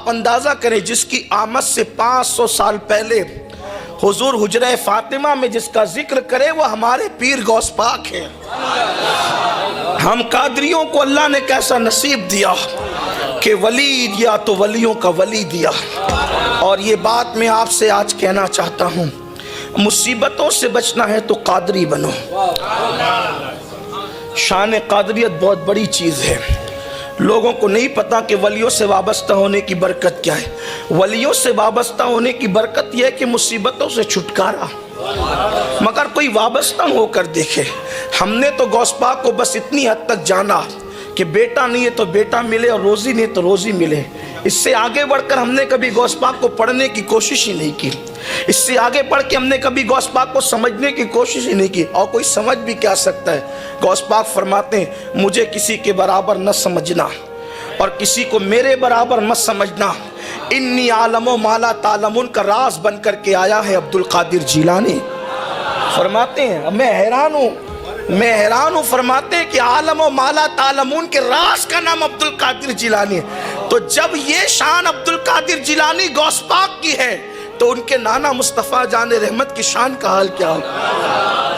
آپ اندازہ کریں جس کی آمد سے 500 سال پہلے حضور حجرہ فاطمہ میں جس کا ذکر کرے وہ ہمارے پیر غوث پاک ہیں۔ ہم قادریوں کو اللہ نے کیسا نصیب دیا کہ ولی دیا تو ولیوں کا ولی دیا۔ اور یہ بات میں آپ سے آج کہنا چاہتا ہوں، مصیبتوں سے بچنا ہے تو قادری بنو۔ شان قادریت بہت بڑی چیز ہے، لوگوں کو نہیں پتا کہ ولیوں سے وابستہ ہونے کی برکت کیا ہے۔ ولیوں سے وابستہ ہونے کی برکت یہ ہے کہ مصیبتوں سے چھٹکارا، مگر کوئی وابستہ ہو کر دیکھے۔ ہم نے تو غوث پاک کو بس اتنی حد تک جانا کہ بیٹا نہیں ہے تو بیٹا ملے اور روزی نہیں تو روزی ملے۔ اس سے آگے بڑھ کر ہم نے کبھی غوث پاک کو پڑھنے کی کوشش ہی نہیں کی، اس سے آگے بڑھ کے ہم نے کبھی غوث پاک کو سمجھنے کی کوشش ہی نہیں کی۔ اور کوئی سمجھ بھی کیا سکتا ہے؟ غوث پاک فرماتے ہیں مجھے کسی کے برابر نہ سمجھنا اور کسی کو میرے برابر مت سمجھنا، انی عالم و مالا تعلمون کا راز بن کر کے آیا ہے عبد القادر جیلانی۔ فرماتے ہیں میں حیران ہوں، فرماتے ہیں کہ عالم و مالا تعلمون کے راز کا نام عبد القادر جیلانی ہے۔ تو جب یہ شان عبد القادر جیلانی غوث پاک کی ہے تو ان کے نانا مصطفیٰ جان رحمت کی شان کا حال کیا ہو؟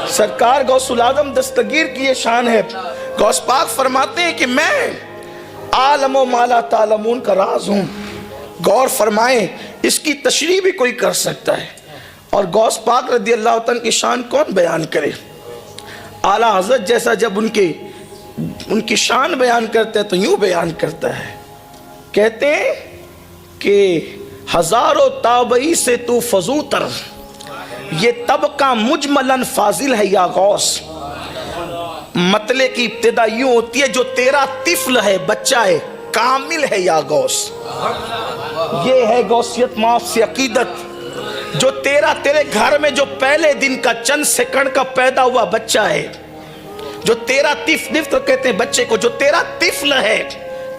سرکار غوث العظم دستگیر کی یہ شان ہے۔ غوث پاک فرماتے ہیں کہ میں عالم و مالا تعلمون کا راز ہوں۔ غور فرمائیں، اس کی تشریح بھی کوئی کر سکتا ہے، اور غوث پاک رضی اللہ عنہ کی شان کون بیان کرے؟ اعلیٰ حضرت جیسا جب ان کی شان بیان کرتے ہیں تو یوں بیان کرتا ہے، کہتے ہیں کہ ہزاروں تابعی سے تو فضوتر، یہ طبقہ مجملاً فاضل ہے یا غوث۔ مطلع کی ابتدا یوں ہوتی ہے جو تیرا طفل ہے، بچہ ہے، کامل ہے یا غوث۔ یہ ہے غوثیت معاف سے عقیدت، جو تیرے گھر میں جو پہلے دن کا چند سیکنڈ کا پیدا ہوا بچہ ہے، جو تیرا طفل کہتے ہیں بچے کو، جو تیرا طفل ہے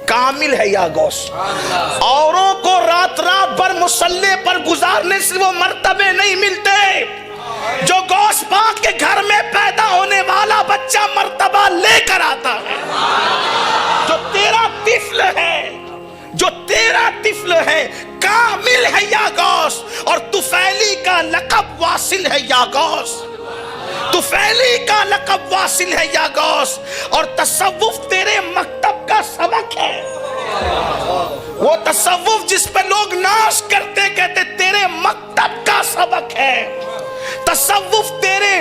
کامل ہے یا غوث۔ اوروں کو رات بھر مصلی پر گزارنے سے وہ مرتبے نہیں ملتے جو غوث پاک کے گھر میں پیدا ہونے والا بچہ مرتبہ لے کر آتا ہے۔ جو تیرا طفل ہے کامل ہے یا غوث، اور طفیلی کا لقب واصل ہے یا غوث، طفیلی کا لقب واصل ہے یا غوث، اور تصوف تیرے مکتب کا سبق ہے۔ وہ تصوف جس پہ لوگ ناز کرتے کہتے تیرے مکتب کا سبق ہے۔ تصوف تیرے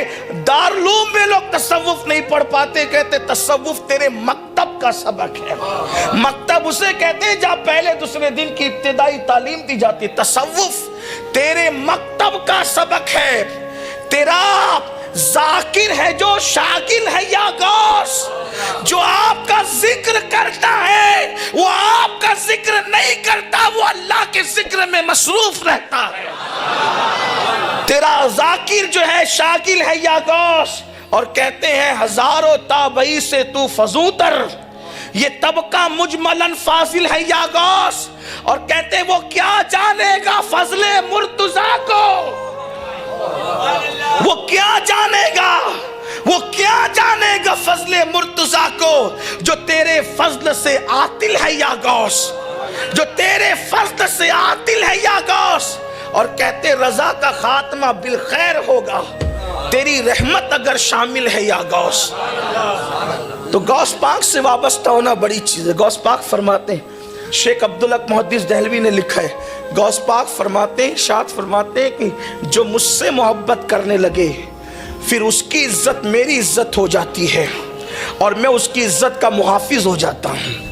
دارالعلوم میں لوگ تصوف نہیں پڑھ پاتے کہتے تصوف تیرے مکتب کا سبق ہے۔ مکتب اسے کہتے ہیں جہاں پہلے دوسرے دن کی ابتدائی تعلیم دی جاتی۔ تصوف تیرے مکتب کا سبق ہے۔ تیرا ذاکر ہے جو شاغل ہے یا غوث، جو آپ کا ذکر کرتا ہے وہ آپ کا ذکر نہیں کرتا، وہ اللہ کے ذکر میں مصروف رہتا ہے۔ تیرا ذاکر جو ہے شاغل ہے یا غوث، اور کہتے ہیں ہزاروں تابعی سے تو فضوتر، یہ طبقہ مجملاً فاضل ہے یا غوث، اور کہتے ہیں وہ کیا جانے گا فضل مرتضیٰ کو، وہ کیا جانے گا فضل مرتضیٰ کو، جو تیرے فضل سے عاطل ہے یا غوث، جو تیرے فضل سے عاطل ہے یا غوث، اور کہتے رضا کا خاتمہ بالخیر ہوگا تیری رحمت اگر شامل ہے یا غوث۔ تو غوث پاک سے وابستہ ہونا بڑی چیز ہے۔ غوث پاک فرماتے ہیں، شیخ عبدالحق محدث دہلوی نے لکھا ہے، غوث پاک فرماتے ہیں، ارشاد فرماتے ہیں کہ جو مجھ سے محبت کرنے لگے پھر اس کی عزت میری عزت ہو جاتی ہے اور میں اس کی عزت کا محافظ ہو جاتا ہوں۔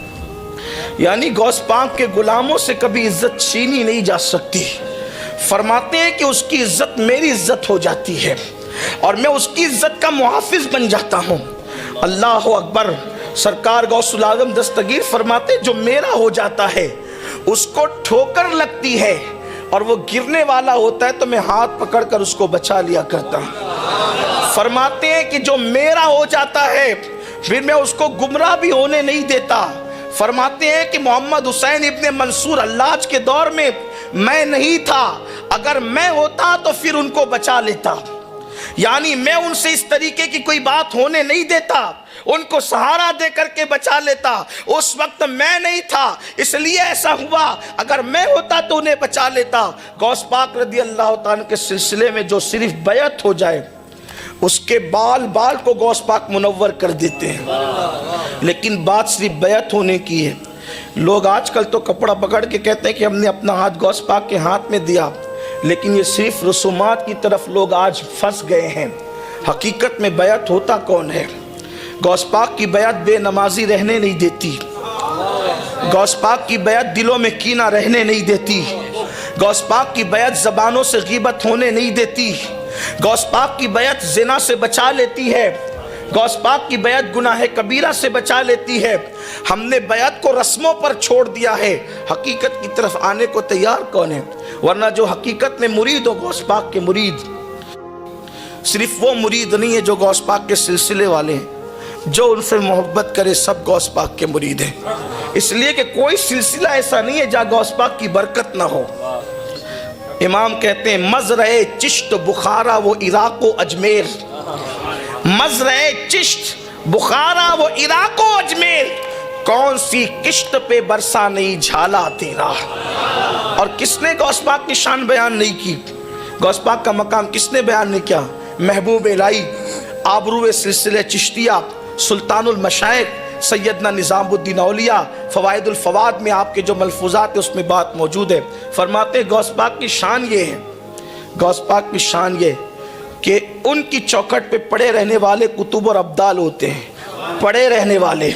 یعنی غوث پاک کے غلاموں سے کبھی عزت چھینی نہیں جا سکتی۔ فرماتے ہیں کہ اس کی عزت میری عزت ہو جاتی ہے اور میں اس کی عزت کا محافظ بن جاتا ہوں۔ اللہ اکبر۔ سرکار غوث العظم دستگیر فرماتے جو میرا ہو جاتا ہے اس کو ٹھوکر لگتی ہے اور وہ گرنے والا ہوتا ہے تو میں ہاتھ پکڑ کر اس کو بچا لیا کرتا ہوں۔ فرماتے ہیں کہ جو میرا ہو جاتا ہے پھر میں اس کو گمراہ بھی ہونے نہیں دیتا۔ فرماتے ہیں کہ محمد حسین ابن منصور حلاج کے دور میں میں نہیں تھا، اگر میں ہوتا تو پھر ان کو بچا لیتا۔ یعنی میں ان سے اس طریقے کی کوئی بات ہونے نہیں دیتا، ان کو سہارا دے کر کے بچا لیتا۔ اس وقت میں نہیں تھا اس لیے ایسا ہوا، اگر میں ہوتا تو انہیں بچا لیتا۔ غوث پاک رضی اللہ تعالیٰ کے سلسلے میں جو صرف بیعت ہو جائے اس کے بال کو غوث پاک منور کر دیتے ہیں، لیکن بات صرف بیعت ہونے کی ہے۔ لوگ آج کل تو کپڑا پکڑ کے کہتے ہیں کہ ہم نے اپنا ہاتھ غوث پاک کے ہاتھ میں دیا، لیکن یہ صرف رسومات کی طرف لوگ آج پھنس گئے ہیں۔ حقیقت میں بیعت ہوتا کون ہے؟ غوث پاک کی بیعت بے نمازی رہنے نہیں دیتی، غوث پاک کی بیعت دلوں میں کینہ رہنے نہیں دیتی، غوث پاک کی بیعت زبانوں سے غیبت ہونے نہیں دیتی، غوث پاک کی بیعت زنا سے بچا لیتی ہے، غوث پاک کی بیعت گناہ کبیرہ سے بچا لیتی ہے۔ ہم نے بیعت کو رسموں پر چھوڑ دیا ہے، حقیقت کی طرف آنے کو تیار کون ہے؟ ورنہ جو حقیقت میں مرید ہو غوث پاک کے مرید، صرف وہ مرید نہیں ہے جو غوث پاک کے سلسلے والے ہیں، جو ان سے محبت کرے سب غوث پاک کے مرید ہیں۔ اس لیے کہ کوئی سلسلہ ایسا نہیں ہے جہاں غوث پاک کی برکت نہ ہو۔ امام کہتے ہیں مزرع چشت بخارا وہ عراق و اجمیر، مزرع چشت بخارا وہ عراق و اجمیر، کون سی کشت پہ برسا نہیں جھالا تیرا۔ اور کس نے غوث پاک کی شان بیان نہیں کی؟ غوث پاک کا مقام کس نے بیان نہیں کیا؟ محبوب الہی آبرو سلسلہ چشتیہ سلطان المشائخ سیدنا نظام الدین اولیاء فوائد الفواد میں آپ کے جو ملفوظات ہیں اس میں بات موجود ہے۔ فرماتے ہیں غوث پاک کی شان یہ ہے، غوث پاک کی شان یہ کہ ان کی چوکھٹ پہ پڑے رہنے والے کتب اور ابدال ہوتے ہیں، پڑے رہنے والے۔